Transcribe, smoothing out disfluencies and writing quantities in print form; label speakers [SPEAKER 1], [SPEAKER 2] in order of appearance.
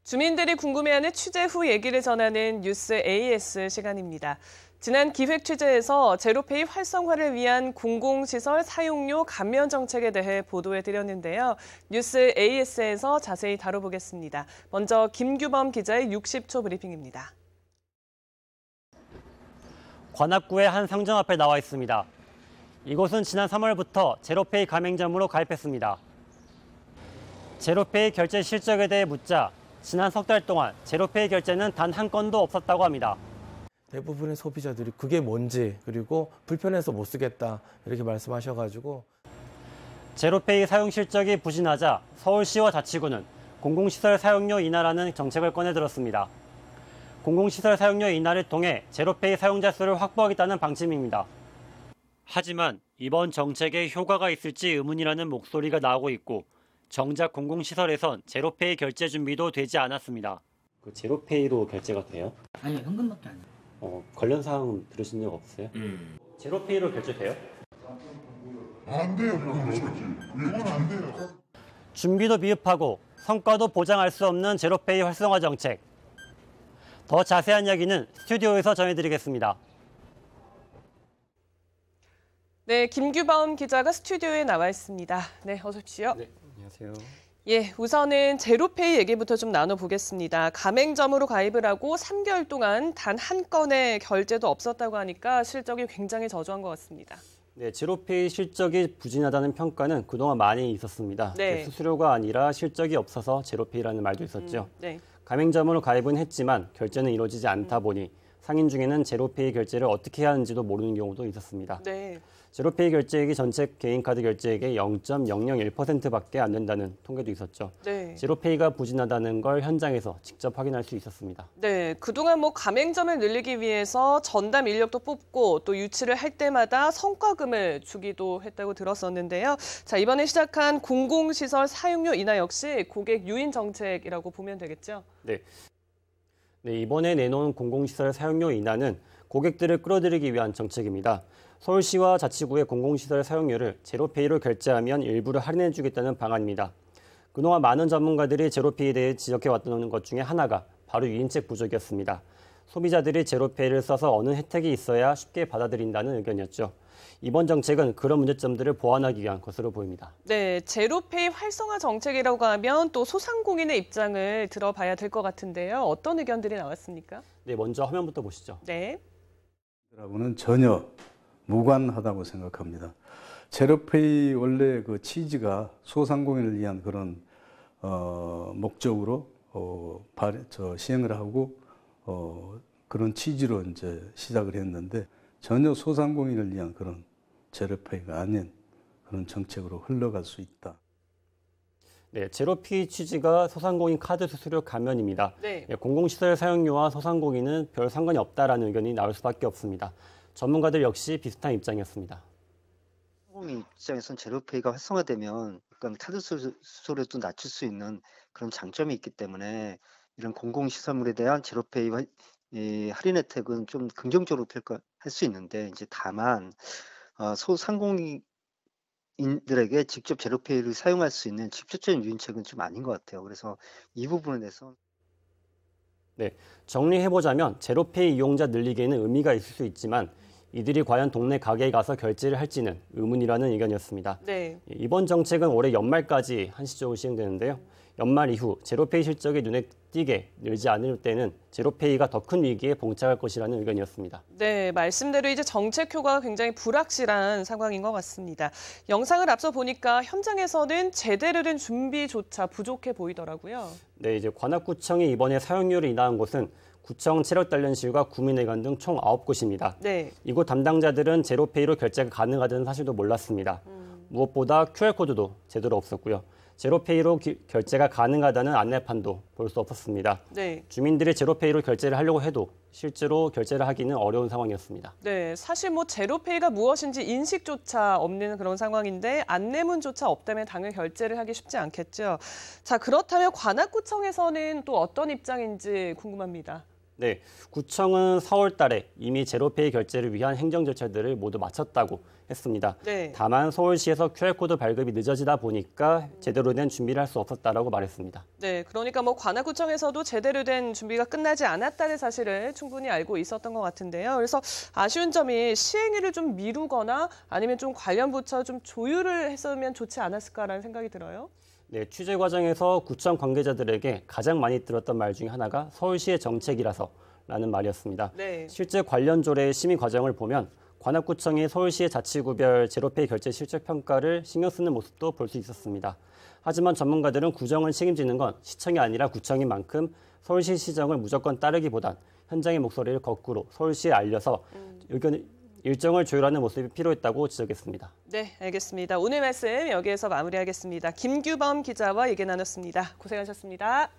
[SPEAKER 1] 주민들이 궁금해하는 취재 후 얘기를 전하는 뉴스 AS 시간입니다. 지난 기획 취재에서 제로페이 활성화를 위한 공공시설 사용료 감면 정책에 대해 보도해드렸는데요. 뉴스 AS에서 자세히 다뤄보겠습니다. 먼저 김규범 기자의 60초 브리핑입니다.
[SPEAKER 2] 관악구의 한 상점 앞에 나와 있습니다. 이곳은 지난 3월부터 제로페이 가맹점으로 가입했습니다. 제로페이 결제 실적에 대해 묻자 지난 석 달 동안 제로페이 결제는 단 한 건도 없었다고 합니다.
[SPEAKER 3] 대부분의 소비자들이 그게 뭔지 그리고 불편해서 못 쓰겠다 이렇게 말씀하셔가지고
[SPEAKER 2] 제로페이 사용 실적이 부진하자 서울시와 자치구는 공공시설 사용료 인하라는 정책을 꺼내들었습니다. 공공시설 사용료 인하를 통해 제로페이 사용자 수를 확보하겠다는 방침입니다. 하지만 이번 정책에 효과가 있을지 의문이라는 목소리가 나오고 있고 정작 공공시설에선 제로페이 결제 준비도 되지 않았습니다. 그 제로페이로 결제가 돼요?
[SPEAKER 4] 아니요, 현금밖에 안 돼요.
[SPEAKER 2] 관련 사항 들으신 적 없어요? 제로페이로 결제돼요?
[SPEAKER 5] 안 돼요, 그건 솔직히. 이건 안 돼요.
[SPEAKER 2] 준비도 미흡하고 성과도 보장할 수 없는 제로페이 활성화 정책. 더 자세한 이야기는 스튜디오에서 전해드리겠습니다.
[SPEAKER 1] 네, 김규범 기자가 스튜디오에 나와 있습니다. 네, 어서 오십시오.
[SPEAKER 2] 네, 안녕하세요.
[SPEAKER 1] 예, 우선은 제로페이 얘기부터 좀 나눠보겠습니다. 가맹점으로 가입을 하고 3개월 동안 단 한 건의 결제도 없었다고 하니까 실적이 굉장히 저조한 것 같습니다.
[SPEAKER 2] 네, 제로페이 실적이 부진하다는 평가는 그동안 많이 있었습니다.
[SPEAKER 1] 네.
[SPEAKER 2] 수수료가 아니라 실적이 없어서 제로페이라는 말도 있었죠.
[SPEAKER 1] 네.
[SPEAKER 2] 가맹점으로 가입은 했지만 결제는 이루어지지 않다 보니 상인 중에는 제로페이 결제를 어떻게 해야 하는지도 모르는 경우도 있었습니다.
[SPEAKER 1] 네.
[SPEAKER 2] 제로페이 결제액이 전체 개인카드 결제액의 0.001%밖에 안 된다는 통계도 있었죠.
[SPEAKER 1] 네.
[SPEAKER 2] 제로페이가 부진하다는 걸 현장에서 직접 확인할 수 있었습니다.
[SPEAKER 1] 네, 그동안 가맹점을 늘리기 위해서 전담 인력도 뽑고 또 유치를 할 때마다 성과금을 주기도 했다고 들었었는데요. 자, 이번에 시작한 공공시설 사용료 인하 역시 고객 유인 정책이라고 보면 되겠죠?
[SPEAKER 2] 네, 이번에 내놓은 공공시설 사용료 인하는 고객들을 끌어들이기 위한 정책입니다. 서울시와 자치구의 공공시설 사용료를 제로페이로 결제하면 일부를 할인해주겠다는 방안입니다. 그동안 많은 전문가들이 제로페이에 대해 지적해왔던 것 중에 하나가 바로 유인책 부족이었습니다. 소비자들이 제로페이를 써서 어느 혜택이 있어야 쉽게 받아들인다는 의견이었죠. 이번 정책은 그런 문제점들을 보완하기 위한 것으로 보입니다.
[SPEAKER 1] 네, 제로페이 활성화 정책이라고 하면 또 소상공인의 입장을 들어봐야 될 것 같은데요. 어떤 의견들이 나왔습니까?
[SPEAKER 2] 네, 먼저 화면부터 보시죠.
[SPEAKER 1] 네.
[SPEAKER 6] 라고는 전혀 무관하다고 생각합니다. 제로페이 원래 그 취지가 소상공인을 위한 그런 목적으로 시행을 하고 그런 취지로 이제 시작을 했는데 전혀 소상공인을 위한 그런 제로페이가 아닌 그런 정책으로 흘러갈 수 있다.
[SPEAKER 2] 네, 제로페이 취지가 소상공인 카드 수수료 감면입니다.
[SPEAKER 1] 네.
[SPEAKER 2] 공공시설 사용료와 소상공인은 별 상관이 없다라는 의견이 나올 수밖에 없습니다. 전문가들 역시 비슷한 입장이었습니다.
[SPEAKER 4] 소상공인 입장에서는 제로페이가 활성화되면 약간 카드 수수료도 낮출 수 있는 그런 장점이 있기 때문에 이런 공공시설물에 대한 제로페이 할인 혜택은 좀 긍정적으로 할 수 있는데 이제 다만 소상공인들에게 직접 제로페이를 사용할 수 있는 직접적인 유인책은 좀 아닌 것 같아요. 그래서 이 부분에 대해서
[SPEAKER 2] 네, 정리해보자면 제로페이 이용자 늘리기에는 의미가 있을 수 있지만 이들이 과연 동네 가게에 가서 결제를 할지는 의문이라는 의견이었습니다.
[SPEAKER 1] 네.
[SPEAKER 2] 이번 정책은 올해 연말까지 한시적으로 시행되는데요. 연말 이후 제로페이 실적이 눈에 띄게 늘지 않을 때는 제로페이가 더 큰 위기에 봉착할 것이라는 의견이었습니다.
[SPEAKER 1] 네, 말씀대로 이제 정책 효과가 굉장히 불확실한 상황인 것 같습니다. 영상을 앞서 보니까 현장에서는 제대로 된 준비조차 부족해 보이더라고요.
[SPEAKER 2] 네, 이제 관악구청이 이번에 사용료를 인하한 곳은 구청 체력단련실과 구민회관 등 총 9곳입니다.
[SPEAKER 1] 네.
[SPEAKER 2] 이곳 담당자들은 제로페이로 결제가 가능하다는 사실도 몰랐습니다. 무엇보다 QR코드도 제대로 없었고요. 제로페이로 결제가 가능하다는 안내판도 볼 수 없었습니다.
[SPEAKER 1] 네.
[SPEAKER 2] 주민들이 제로페이로 결제를 하려고 해도 실제로 결제를 하기는 어려운 상황이었습니다.
[SPEAKER 1] 네, 사실 제로페이가 무엇인지 인식조차 없는 그런 상황인데 안내문조차 없다면 당연히 결제를 하기 쉽지 않겠죠. 자, 그렇다면 관악구청에서는 또 어떤 입장인지 궁금합니다.
[SPEAKER 2] 네, 구청은 4월 달에 이미 제로페이 결제를 위한 행정 절차들을 모두 마쳤다고 했습니다.
[SPEAKER 1] 네.
[SPEAKER 2] 다만 서울시에서 QR코드 발급이 늦어지다 보니까 제대로 된 준비를 할 수 없었다라고 말했습니다.
[SPEAKER 1] 네, 그러니까 뭐 관악구청에서도 제대로 된 준비가 끝나지 않았다는 사실을 충분히 알고 있었던 것 같은데요. 그래서 아쉬운 점이 시행일을 좀 미루거나 아니면 좀 관련 부처 좀 조율을 했으면 좋지 않았을까라는 생각이 들어요.
[SPEAKER 2] 네, 취재 과정에서 구청 관계자들에게 가장 많이 들었던 말 중에 하나가 서울시의 정책이라서라는 말이었습니다.
[SPEAKER 1] 네.
[SPEAKER 2] 실제 관련 조례 심의 과정을 보면 관악구청이 서울시의 자치구별 제로페이 결제 실적 평가를 신경 쓰는 모습도 볼 수 있었습니다. 하지만 전문가들은 구정을 책임지는 건 시청이 아니라 구청인 만큼 서울시 시정을 무조건 따르기보단 현장의 목소리를 거꾸로 서울시에 알려서 일정을 조율하는 모습이 필요했다고 지적했습니다.
[SPEAKER 1] 네, 알겠습니다. 오늘 말씀 여기에서 마무리하겠습니다. 김규범 기자와 얘기 나눴습니다. 고생하셨습니다.